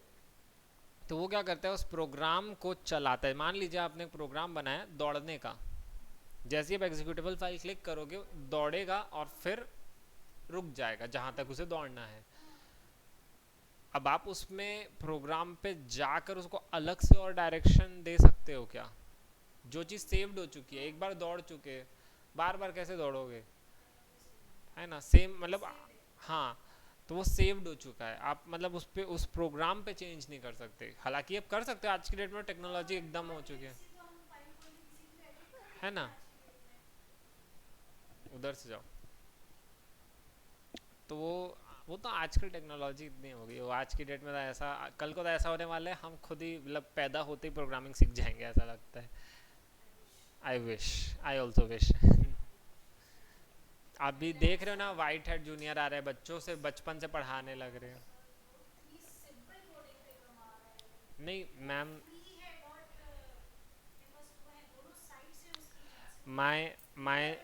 तो वो क्या करता है, उस प्रोग्राम को चलाता है। मान लीजिए आपने एक प्रोग्राम बनाया दौड़ने का, जैसे ही आप एग्जीक्यूटेबल फाइल क्लिक करोगे दौड़ेगा और फिर रुक जाएगा जहाँ तक उसे दौड़ना है। अब आप उसमें प्रोग्राम पे जाकर उसको अलग से और डायरेक्शन दे सकते हो क्या? जो चीज़ सेव्ड हो चुकी है, एक बार दौड़ चुके, बार बार कैसे दौड़ोगे? है ना, सेम मतलब। हाँ, तो वो सेव्ड हो चुका है, आप मतलब उस पे उस प्रोग्राम पे चेंज नहीं कर सकते। हालांकि अब कर सकते हो, आज की डेट में टेक्नोलॉजी एकदम हो चुकी है ना। उधर से जाओ। तो वो तो आजकल टेक्नोलॉजी इतनी हो गई, वो आज की डेट में तो ऐसा, कल को तो ऐसा होने वाला है हम खुद ही मतलब पैदा होते ही प्रोग्रामिंग सीख जाएंगे, ऐसा लगता है। I wish, I also wish. आप भी देख रहे हो ना, वाइट हेड जूनियर आ रहे हैं, बच्चों से बचपन से पढ़ाने लग रहे हैं। नहीं ma'am, my my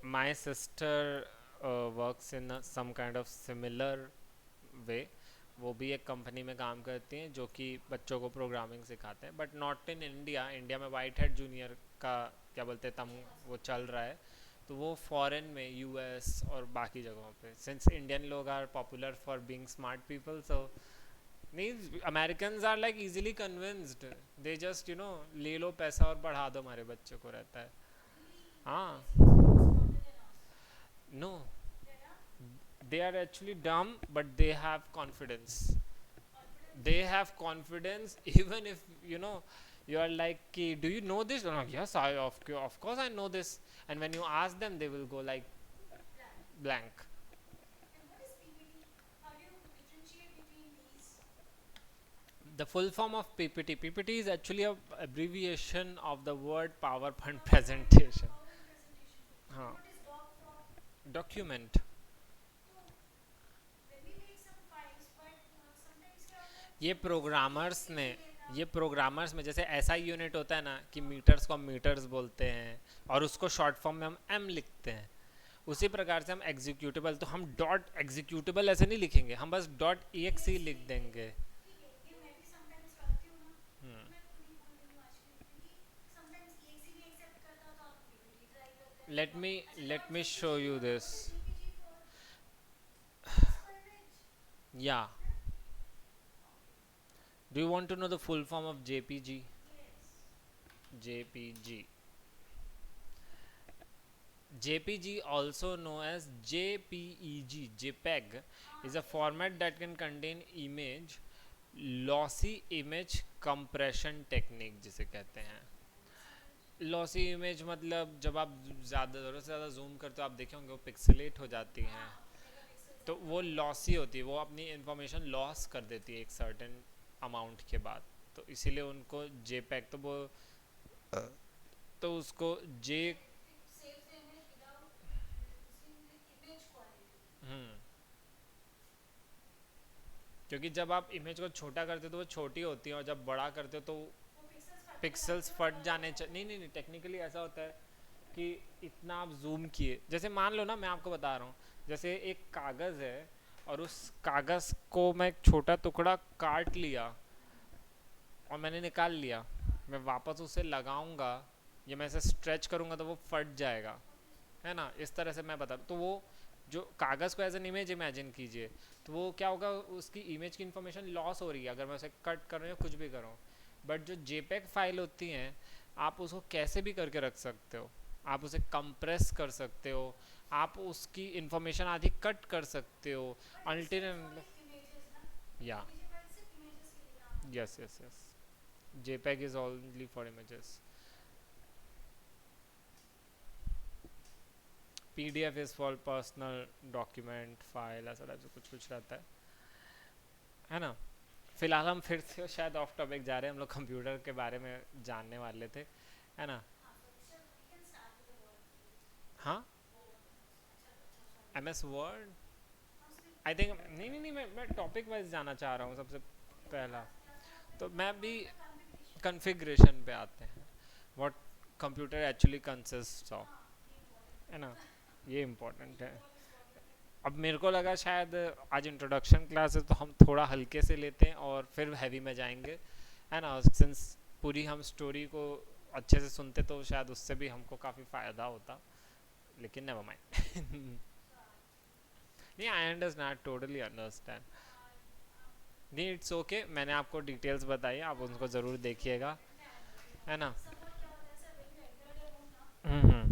my sister works in some kind of similar way. वो भी एक कंपनी में काम करती हैं जो कि बच्चों को प्रोग्रामिंग सिखाते हैं, but not in India. India में वाइट हेड जूनियर का क्या बोलते हैं तम, वो चल रहा है। तो वो फॉरेन में यूएस और बाकी जगहों पे, सिंस इंडियन लोग are popular for being smart people, so नहीं, American are like easily convinced. They just ले लो पैसा और पढ़ा दो हमारे बच्चों को, रहता है। हाँ। No, they are actually dumb but they have confidence. They have confidence even if you are like, do you know this? Like, yes, of course I know this. And when you ask them they will go like blank. The full form of PPT is actually a abbreviation of the word PowerPoint presentation. हाँ, document। ये programmers ने ये programmers में जैसे ऐसा unit होता है ना कि मीटर्स को हम मीटर्स बोलते हैं और उसको शॉर्ट फॉर्म में हम एम लिखते हैं, उसी प्रकार से हम एग्जीक्यूटेबल, तो हम डॉट एग्जीक्यूटेबल ऐसे नहीं लिखेंगे, हम बस डॉट EXE लिख देंगे। Let me show you this. या, do you want to know the full form of JPG? JPG, JPG, also known as JPEG, JPEG, is a format that can contain image, lossy image compression technique जिसे कहते हैं। Lossy image मतलब जब आप ज़्यादा ज़रूरत से ज़्यादा जूम करते हो, आप देखे होंगे वो पिक्सेलेट हो जाती हैं। तो वो लॉसी होती है, वो अपनी इंफॉर्मेशन लॉस कर देती है एक सर्टेन अमाउंट के बाद। तो इसीलिए उनको JPEG, तो वो तो उसको जे हम्म, क्योंकि जब आप इमेज को छोटा करते हो तो वो छोटी होती है, और जब बड़ा करते हो तो पिक्सल्स फट जाने नहीं नहीं नहीं, टेक्निकली ऐसा होता है कि इतना आप जूम किए, जैसे मान लो ना, मैं आपको बता रहा हूँ, जैसे एक कागज़ है और उस कागज़ को मैं एक छोटा टुकड़ा काट लिया और मैंने निकाल लिया, मैं वापस उसे लगाऊंगा या मैं इसे स्ट्रेच करूंगा तो वो फट जाएगा, है ना। इस तरह से मैं बता, तो वो जो कागज़ को एज एन इमेज इमेजिन कीजिए, तो वो क्या होगा, उसकी इमेज की इन्फॉर्मेशन लॉस हो रही है अगर मैं उसे कट कर रहा हूँ या कुछ भी कर रहा हूँ। बट जो जेपेग फाइल होती हैं, आप उसको कैसे भी करके रख सकते हो, आप उसे कंप्रेस कर सकते हो, आप उसकी इंफॉर्मेशन आधी कट कर सकते हो अल्टरनेट। या yes yes yes, JPEG is only for images, PDF is for personal document file, ऐसा टाइप से कुछ कुछ रहता है ना। फिलहाल हम फिर से शायद ऑफ टॉपिक जा रहे हैं, हम लोग कंप्यूटर के बारे में जानने वाले थे, है ना। हाँ, M S Word, I think, नहीं नहीं नहीं, मैं टॉपिक वाइज जाना चाह रहा हूँ सबसे पहला। तो मैं भी कॉन्फ़िगरेशन पे आते हैं, what computer actually consist of, है ना, ये इम्पोर्टेंट है। अब मेरे को लगा शायद आज इंट्रोडक्शन क्लास है तो हम थोड़ा हल्के से लेते हैं और फिर हैवी में जाएंगे, है ना, सिंस पूरी हम स्टोरी को अच्छे से सुनते तो शायद उससे भी हमको काफ़ी फ़ायदा होता, लेकिन नेवर माइंड। नहीं, आई अंडरस्टैंड, टोटली अंडरस्टैंड। नहीं, इट्स ओके, मैंने आपको डिटेल्स बताई, आप उनको ज़रूर देखिएगा, है ना। हम्म,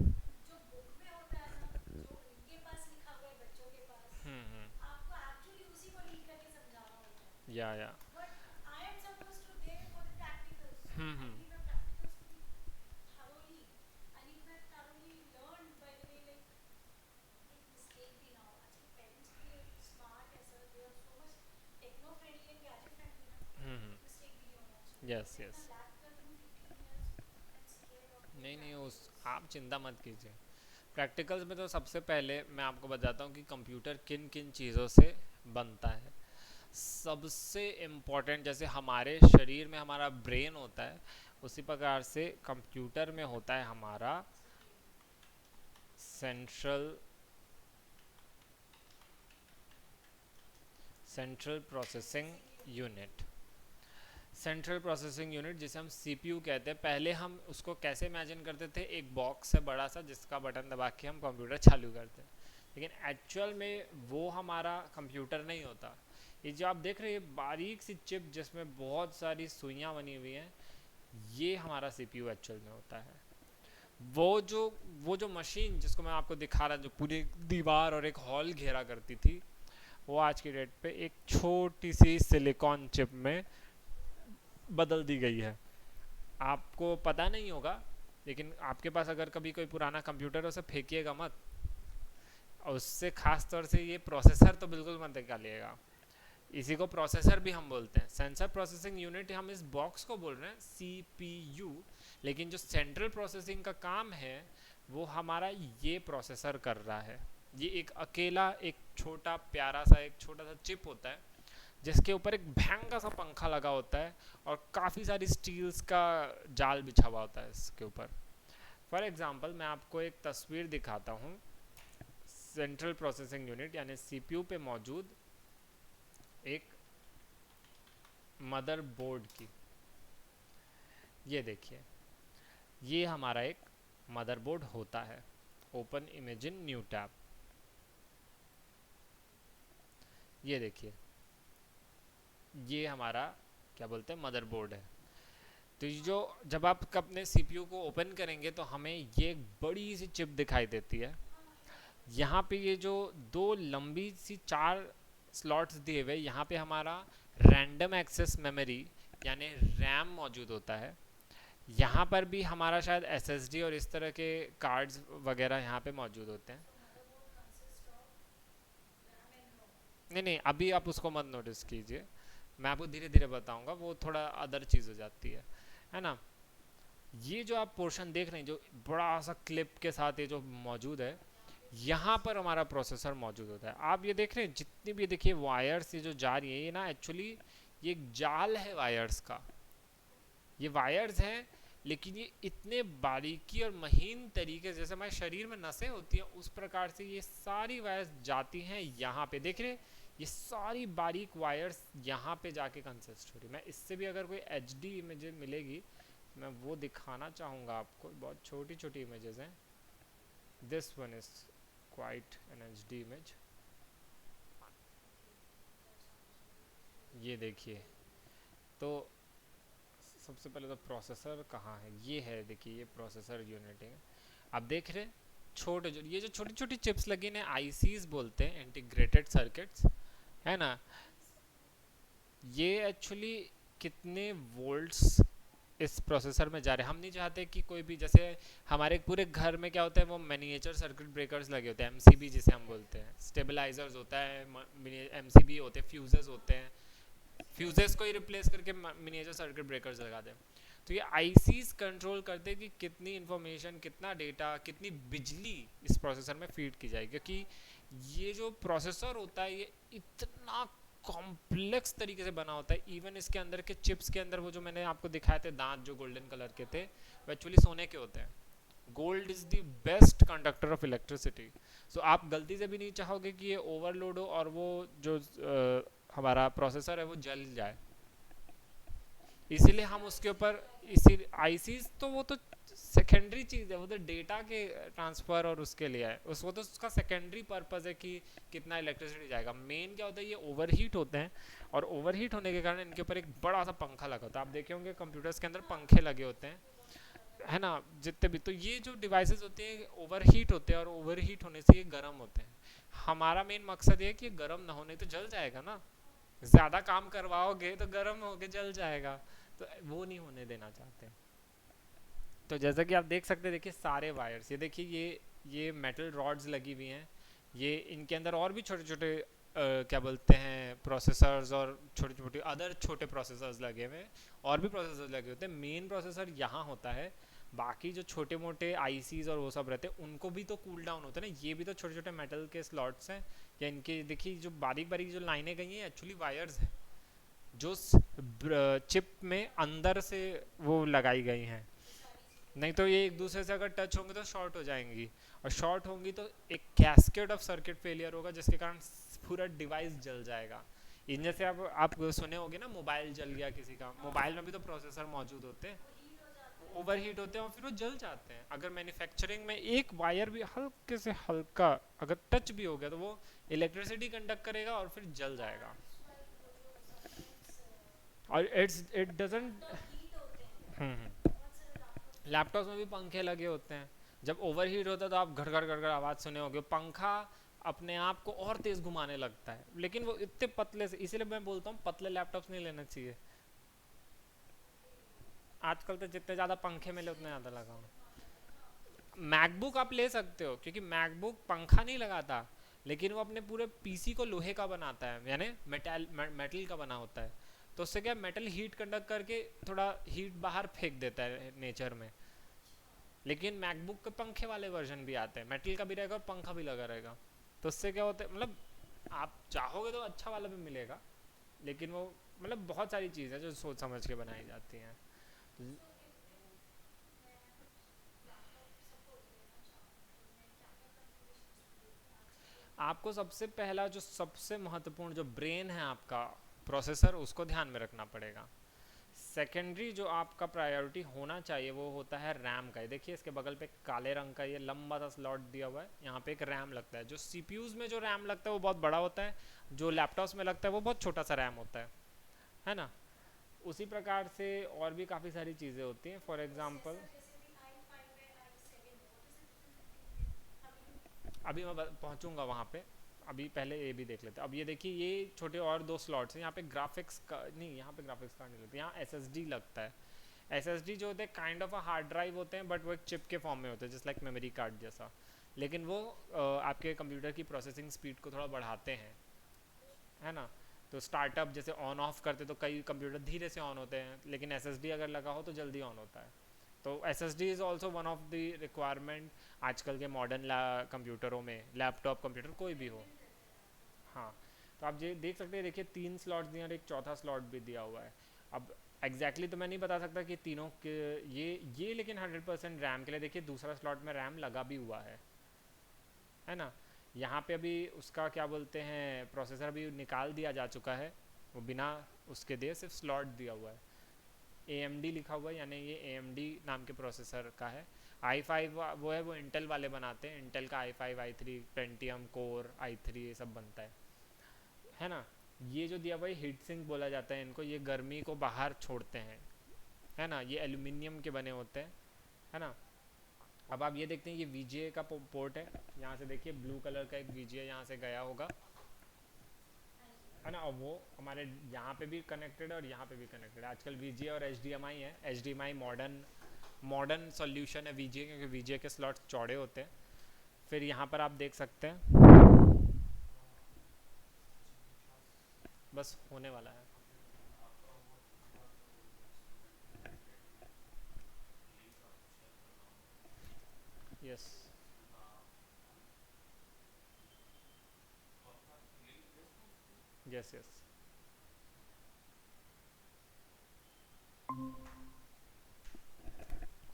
या हम्म, यस यस, नहीं नहीं, उस आप चिंता मत कीजिए। प्रैक्टिकल्स में तो सबसे पहले मैं आपको बताता हूँ कि कंप्यूटर किन किन चीज़ों से बनता है। सबसे इम्पोर्टेंट, जैसे हमारे शरीर में हमारा ब्रेन होता है, उसी प्रकार से कंप्यूटर में होता है हमारा central central processing unit. Central processing unit जिसे हम सीपीयू कहते हैं, पहले हम उसको कैसे इमेजिन करते थे, एक बॉक्स है बड़ा सा जिसका बटन दबा के हम कंप्यूटर चालू करते हैं, लेकिन एक्चुअल में वो हमारा कंप्यूटर नहीं होता। ये जो आप देख रहे हैं बारीक सी चिप जिसमें बहुत सारी सुइयाँ बनी हुई हैं, ये हमारा सीपीयू एक्चुअल में होता है। वो जो वो जो मशीन जिसको मैं आपको दिखा रहा, जो पूरी दीवार और एक हॉल घेरा करती थी, वो आज की डेट पे एक छोटी सी सिलिकॉन चिप में बदल दी गई है। आपको पता नहीं होगा, लेकिन आपके पास अगर कभी कोई पुराना कंप्यूटर है उसे फेंकिएगा मत, और उससे खास तौर से ये प्रोसेसर तो बिल्कुल मत निकालिएगा। इसी को प्रोसेसर भी हम बोलते हैं, सेंसर प्रोसेसिंग यूनिट, हम इस बॉक्स को बोल रहे हैं सीपीयू, लेकिन जो सेंट्रल प्रोसेसिंग का काम है वो हमारा ये प्रोसेसर कर रहा है। ये एक अकेला, एक छोटा प्यारा सा, एक छोटा सा चिप होता है जिसके ऊपर एक भयंकर सा पंखा लगा होता है और काफ़ी सारी स्टील्स का जाल बिछा हुआ होता है इसके ऊपर। फॉर एग्जांपल मैं आपको एक तस्वीर दिखाता हूँ सेंट्रल प्रोसेसिंग यूनिट यानी सीपीयू पे मौजूद एक मदर बोर्ड की। ये देखिए, ये हमारा एक मदरबोर्ड होता है। Open image in new tab, ये देखिए, ये हमारा क्या बोलते हैं मदरबोर्ड है। तो ये जो, जब आप अपने सीपीयू को ओपन करेंगे तो हमें ये एक बड़ी सी चिप दिखाई देती है। यहाँ पे ये जो दो लंबी सी चार स्लॉट्स दिए हुए, यहाँ पे हमारा रैंडम एक्सेस मेमोरी यानी रैम मौजूद होता है। यहाँ पर भी हमारा शायद एसएसडी और इस तरह के कार्ड्स वगैरह यहाँ पे मौजूद होते हैं। नहीं नहीं, अभी आप उसको मत नोटिस कीजिए, मैं आपको धीरे धीरे बताऊंगा, वो थोड़ा अदर चीज़ हो जाती है ना। ये जो आप पोर्शन देख रहे हैं जो बड़ा सा क्लिप के साथ ये जो मौजूद है, यहाँ पर हमारा प्रोसेसर मौजूद होता है। आप ये देख रहे हैं जितनी भी देखिए वायर्स ये जो जा रही है, ये ना एक्चुअली ये एक जाल है वायर्स का। ये वायर्स हैं, लेकिन ये इतने बारीकी और महीन तरीके से, जैसे हमारे शरीर में नसें होती हैं उस प्रकार से ये सारी वायर्स जाती हैं यहाँ पे। देख रहे हैं ये सारी बारीक वायर्स यहाँ पे जाके कंसिस्ट हो रही। मैं इससे भी अगर कोई एचडी इमेज मिलेगी मैं वो दिखाना चाहूँगा आपको, बहुत छोटी छोटी इमेजेस हैं। This one is quite an H D image. ये देखिए, तो सबसे पहले तो प्रोसेसर कहाँ है, ये है, देखिए ये प्रोसेसर यूनिट है। आप देख रहे हैं छोटे जो ये जो छोटी छोटी चिप्स लगी ने आईसीज बोलते हैं, इंटीग्रेटेड सर्किट्स, है ना। ये एक्चुअली कितने वोल्ट्स इस प्रोसेसर में जा रहे हैं, हम नहीं चाहते कि कोई भी, जैसे हमारे पूरे घर में क्या होता है, वो मिनिएचर सर्किट ब्रेकर्स लगे होते हैं, एमसीबी जिसे हम बोलते हैं, स्टेबलाइजर्स होता है, एमसीबी होते हैं, फ्यूजेस होते हैं, फ्यूजेस को ही रिप्लेस करके मिनिएचर सर्किट ब्रेकर्स लगा दें। तो ये आईसीज कंट्रोल करते हैं कि कितनी इंफॉर्मेशन, कितना डेटा, कितनी बिजली इस प्रोसेसर में फीड की जाएगी, क्योंकि ये जो प्रोसेसर होता है ये इतना कॉम्प्लेक्स तरीके से बना होता है। इवन इसके अंदर के चिप्स के अंदर वो जो मैंने आपको दिखाए थे दांत जो गोल्डन कलर के थे, वो एक्चुअली सोने के होते हैं। Gold is the best conductor of electricity. So आप गलती से भी नहीं चाहोगे कि ये ओवरलोड हो और वो जो हमारा प्रोसेसर है वो जल जाए, इसीलिए हम उसके ऊपर इसी आईसीज, तो वो तो सेकेंडरी चीज़ है, वो तो डेटा के ट्रांसफ़र और उसके लिए है, उस वो तो उसका सेकेंडरी पर्पस है कि कितना इलेक्ट्रिसिटी जाएगा। मेन क्या होता है, ये ओवरहीट होते हैं, और ओवरहीट होने के कारण इनके ऊपर एक बड़ा सा पंखा लगा होता है। आप देखे होंगे कंप्यूटर्स के अंदर पंखे लगे होते हैं, है ना, जितने भी। तो ये जो डिवाइसेस होते हैं ओवरहीट होते हैं, और ओवरहीट होने से ये गर्म होते हैं। हमारा मेन मकसद ये है कि गर्म ना होने, तो जल जाएगा ना, ज़्यादा काम करवाओगे तो गर्म होके जल जाएगा, तो वो नहीं होने देना चाहते। तो जैसा कि आप देख सकते हैं, देखिए सारे वायर्स, ये देखिए ये मेटल रॉड्स लगी हुई हैं, ये इनके अंदर और भी छोटे छोटे क्या बोलते हैं प्रोसेसर्स, और छोटे छोटे अदर छोटे प्रोसेसर्स लगे हुए हैं, और भी प्रोसेसर्स लगे होते हैं। मेन प्रोसेसर यहाँ होता है, बाकी जो छोटे मोटे आईसीज और वो सब रहते हैं उनको भी तो कूल डाउन होता है ना। ये भी तो छोटे छोटे मेटल के स्लॉट्स हैं, या इनके देखिए जो बारीक बारीक जो लाइनें गई हैं एक्चुअली वायर्स हैं, जो चिप में अंदर से वो लगाई गई हैं। नहीं तो ये एक दूसरे से अगर टच होंगे तो शॉर्ट हो जाएंगी, और शॉर्ट होंगी तो एक कैस्केड ऑफ सर्किट फेलियर होगा, जिसके कारण पूरा डिवाइस जल जाएगा। इन जैसे आप सुने होंगे ना, मोबाइल जल गया किसी का, मोबाइल में भी तो प्रोसेसर मौजूद होते हैं, ओवर हीट होते हैं और फिर वो जल जाते हैं। अगर मैन्युफैक्चरिंग में एक वायर भी हल्के से हल्का अगर टच भी हो गया तो वो इलेक्ट्रिसिटी कंडक्ट करेगा और फिर जल जाएगा। और इट डजंट। लैपटॉप्स में भी पंखे लगे होते हैं, जब ओवर हीट होता है तो आप घड़ घड़ घड़ घड़ आवाज़ सुने होगे, पंखा अपने आप को और तेज़ घुमाने लगता है, लेकिन वो इतने पतले से, इसीलिए मैं बोलता हूँ पतले लैपटॉप्स नहीं लेना चाहिए। आजकल तो जितने ज़्यादा पंखे मिले उतने ज़्यादा लगाओ। मैकबुक आप ले सकते हो, क्योंकि मैकबुक पंखा नहीं लगाता, लेकिन वो अपने पूरे पीसी को लोहे का बनाता है, यानी मेटल का बना होता है। तो उससे क्या, मेटल हीट कंडक्ट करके थोड़ा हीट बाहर फेंक देता है नेचर में। लेकिन मैकबुक के पंखे वाले वर्जन भी आते हैं, मेटल का भी रहेगा और पंखा भी लगा रहेगा। तो उससे क्या होता है, मतलब आप चाहोगे तो अच्छा वाला भी मिलेगा, लेकिन वो मतलब बहुत सारी चीज़ें जो सोच समझ के बनाई जाती हैं। आपको सबसे पहला जो सबसे महत्वपूर्ण जो ब्रेन है आपका प्रोसेसर, उसको ध्यान में रखना पड़ेगा। सेकेंडरी जो आपका प्रायोरिटी होना चाहिए वो होता है रैम का। ये देखिए इसके बगल पे काले रंग का ये लंबा सा स्लॉट दिया हुआ है, यहाँ पे एक रैम लगता है। जो सीपीयूज में जो रैम लगता है वो बहुत बड़ा होता है, जो लैपटॉप्स में लगता है वो बहुत छोटा सा रैम होता है ना। उसी प्रकार से और भी काफ़ी सारी चीज़ें होती हैं, फॉर एग्जांपल अभी मैं पहुंचूंगा वहाँ पे, अभी पहले ये भी देख लेते हैं। अब ये देखिए ये छोटे और दो स्लॉट्स हैं, यहाँ पे ग्राफिक्स का नहीं, यहाँ पे ग्राफिक्स कार्ड नहीं लगता, यहाँ एसएसडी लगता है। एसएसडी जो होते हैं kind of a hard drive होते हैं, बट वो एक चिप के फॉर्म में होते हैं, जस्ट लाइक मेमोरी कार्ड जैसा। लेकिन वो आपके कंप्यूटर की प्रोसेसिंग स्पीड को थोड़ा बढ़ाते हैं, है ना। तो स्टार्टअप जैसे ऑन ऑफ करते तो कई कंप्यूटर धीरे से ऑन होते हैं, लेकिन एसएसडी अगर लगा हो तो जल्दी ऑन होता है। तो S S D is also one of the requirement आजकल के मॉडर्न कंप्यूटरों में, लैपटॉप कंप्यूटर कोई भी हो। हाँ, तो आप ये देख सकते हैं, देखिए 3 स्लॉट्स दिए और एक चौथा स्लॉट भी दिया हुआ है। अब एग्जैक्टली तो मैं नहीं बता सकता कि तीनों के ये लेकिन 100% रैम के लिए देखिए दूसरा स्लॉट में रैम लगा भी हुआ है ना। यहाँ पे अभी उसका क्या बोलते हैं प्रोसेसर भी निकाल दिया जा चुका है, वो बिना उसके दिए सिर्फ स्लॉट दिया हुआ है। AMD लिखा हुआ है, यानी ये AMD नाम के प्रोसेसर का है। i5 वो है, वो इंटेल वाले बनाते हैं, इंटेल का i5 i3 Pentium core i3 ये सब बनता है ना। ये जो दिया भाई हीट सिंक बोला जाता है इनको, ये गर्मी को बाहर छोड़ते हैं, है ना। ये एल्यूमिनियम के बने होते हैं, है ना। अब आप ये देखते हैं, ये वीजीए का पोर्ट है, यहाँ से देखिए ब्लू कलर का एक वीजीए यहाँ से गया होगा, है ना। और वो हमारे यहाँ पे भी कनेक्टेड है और यहाँ पे भी कनेक्टेड है। आजकल वीजीए और एचडीएमआई है, एचडीएमआई मॉडर्न मॉडर्न सॉल्यूशन है वीजीए, क्योंकि वीजीए के स्लॉट्स चौड़े होते हैं। फिर यहाँ पर आप देख सकते हैं, बस होने वाला है। Yes, yes, yes.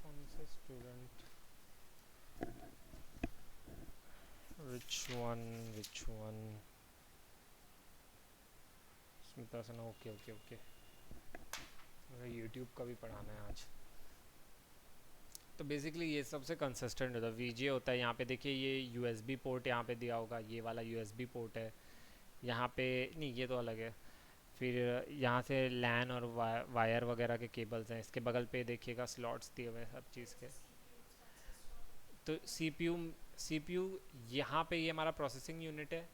कौन से student, which one, which one, Smita Sana, okay okay okay. मुझे यूट्यूब का भी पढ़ाना है आज। तो बेसिकली ये सबसे कंसिस्टेंट होता है, वीजीए होता है। यहाँ पे देखिए ये यूएसबी पोर्ट यहाँ पे दिया होगा, ये वाला यूएसबी पोर्ट है यहाँ पे, नहीं ये तो अलग है। फिर यहाँ से लैन और वायर वगैरह के केबल्स हैं, इसके बगल पे देखिएगा स्लॉट्स दिए हुए हैं सब चीज़ के। तो सीपीयू यहाँ पे ये हमारा प्रोसेसिंग यूनिट है,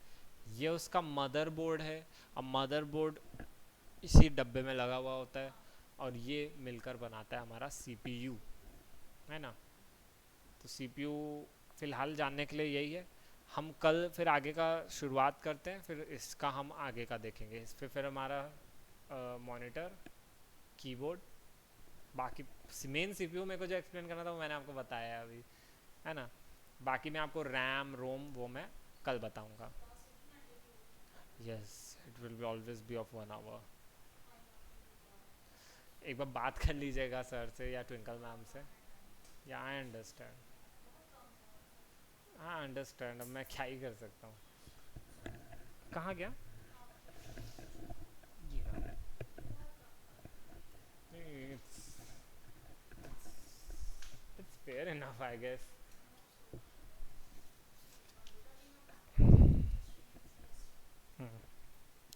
ये उसका मदरबोर्ड है। अब मदरबोर्ड इसी डब्बे में लगा हुआ होता है और ये मिलकर बनाता है हमारा सीपीयू, है ना। तो सीपीयू फ़िलहाल जानने के लिए यही है। हम कल फिर आगे का शुरुआत करते हैं, फिर इसका हम आगे का देखेंगे। इस पे फिर हमारा मॉनिटर, कीबोर्ड, बाकी मेन सीपीयू मेरे को जो एक्सप्लेन करना था वो मैंने आपको बताया है अभी, है ना। बाकी मैं आपको रैम रोम वो मैं कल बताऊंगा। Yes, it will be always be of 1 hour. एक बार बात कर लीजिएगा सर से या ट्विंकल मैम से। या आई अंडरस्टैंड, हाँ अंडरस्टैंड, अब मैं क्या ही कर सकता हूँ। कहाँ गया, ये रहा। It's it's fair enough I guess.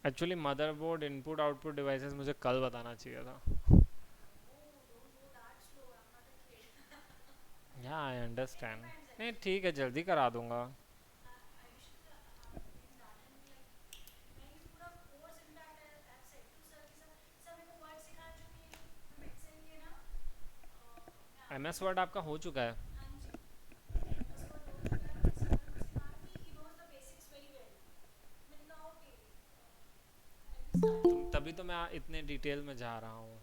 Actually motherboard input output devices मुझे कल बताना चाहिए था। या आई अंडरस्टैंड, नहीं ठीक है, जल्दी करा दूंगा। एमएस वर्ड आपका हो चुका है। तभी तो मैं इतने डिटेल में जा रहा हूँ।